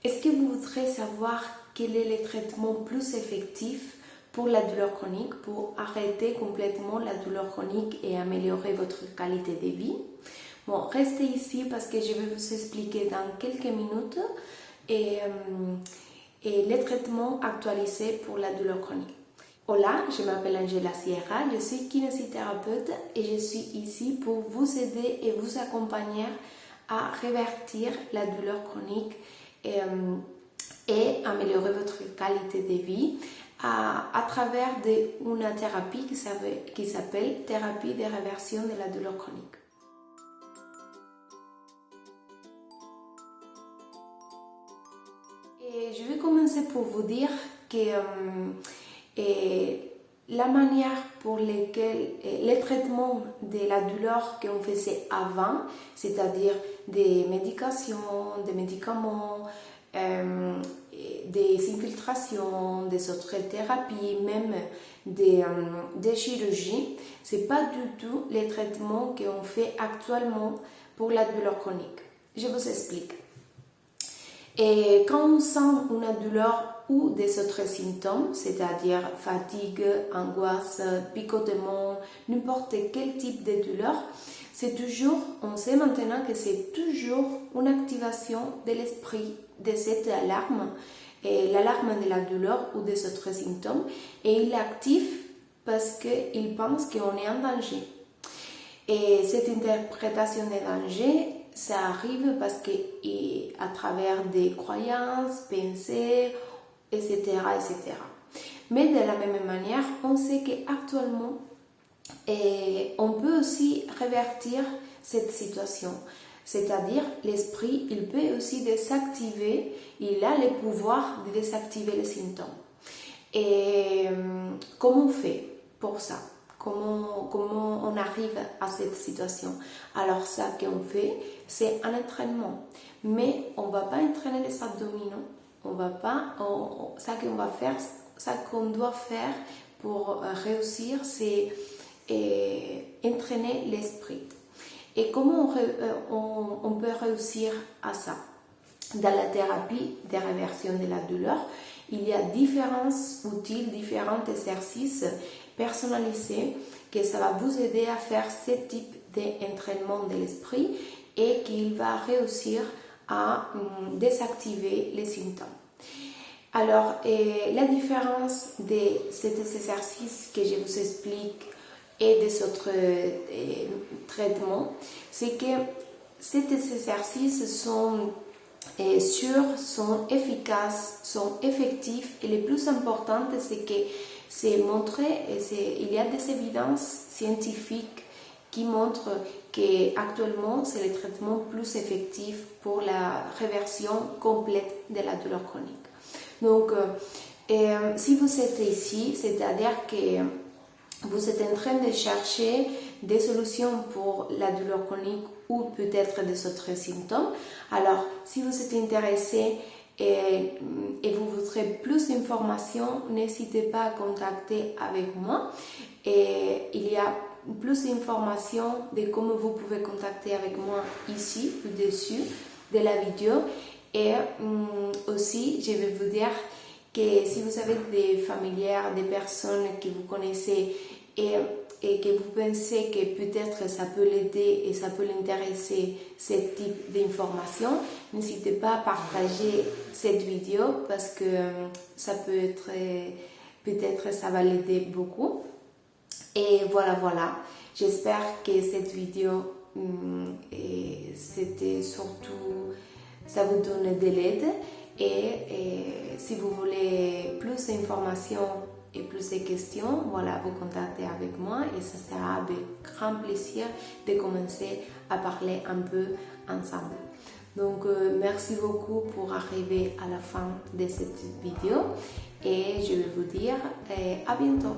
Est-ce que vous voudrez savoir quel est le traitement plus effectif pour la douleur chronique, pour arrêter complètement la douleur chronique et améliorer votre qualité de vie? Bon, restez ici parce que je vais vous expliquer dans quelques minutes et les traitements actualisés pour la douleur chronique. Hola, je m'appelle Angela Sierra, je suis kinésithérapeute et je suis ici pour vous aider et vous accompagner à révertir la douleur chronique et améliorer votre qualité de vie à travers une thérapie qui s'appelle thérapie de réversion de la douleur chronique. Et je vais commencer pour vous dire que la manière pour laquelle les traitements de la douleur qu'on faisait avant, c'est-à-dire des médications, des médicaments, des infiltrations, des autres thérapies, même des chirurgies, c'est pas du tout les traitements qu'on fait actuellement pour la douleur chronique. Je vous explique. Et quand on sent une douleur ou des autres symptômes, c'est-à-dire fatigue, angoisse, picotement, n'importe quel type de douleur, on sait maintenant que c'est toujours une activation de l'esprit de cette alarme, et l'alarme de la douleur ou des autres symptômes, et il est actif parce qu'il pense qu'on est en danger. Et cette interprétation de danger, ça arrive parce qu'à travers des croyances, pensées, etc., etc. Mais de la même manière, on sait qu'actuellement, on peut aussi révertir cette situation. C'est-à-dire, l'esprit, il peut aussi désactiver, il a le pouvoir de désactiver les symptômes. Et comment on fait pour ça? Comment on arrive à cette situation? Alors ça qu'on fait, c'est un entraînement. Mais on ne va pas entraîner les abdominaux. Ça qu'on doit faire pour réussir, c'est entraîner l'esprit. Et comment on peut réussir à ça? Dans la thérapie de réversion de la douleur, il y a différents outils, différents exercices personnalisés que ça va vous aider à faire ce type d'entraînement de l'esprit et qu'il va réussir à désactiver les symptômes. Alors, la différence de cet exercice que je vous explique et des autres traitements, c'est que ces exercices sont sûrs, sont efficaces, sont effectifs, et le plus important, c'est que c'est montré, il y a des évidences scientifiques qui montrent qu'actuellement, c'est le traitement plus effectif pour la réversion complète de la douleur chronique. Donc, si vous êtes ici, c'est-à-dire que vous êtes en train de chercher des solutions pour la douleur chronique ou peut-être des autres symptômes, alors si vous êtes intéressé et vous voudrez plus d'informations, n'hésitez pas à contacter avec moi. Et il y a plus d'informations de comment vous pouvez contacter avec moi ici, au-dessus de la vidéo. Et aussi, je vais vous dire que si vous avez des familières, des personnes que vous connaissez et que vous pensez que peut-être ça peut l'aider et ça peut l'intéresser, ce type d'informations, n'hésitez pas à partager cette vidéo parce que ça peut être, peut-être ça va l'aider beaucoup. Et voilà. J'espère que cette vidéo, c'était surtout, ça vous donne de l'aide. Et si vous voulez plus d'informations et plus de questions, voilà, vous contactez avec moi et ça sera avec grand plaisir de commencer à parler un peu ensemble. Donc, merci beaucoup pour arriver à la fin de cette vidéo et je vais vous dire à bientôt.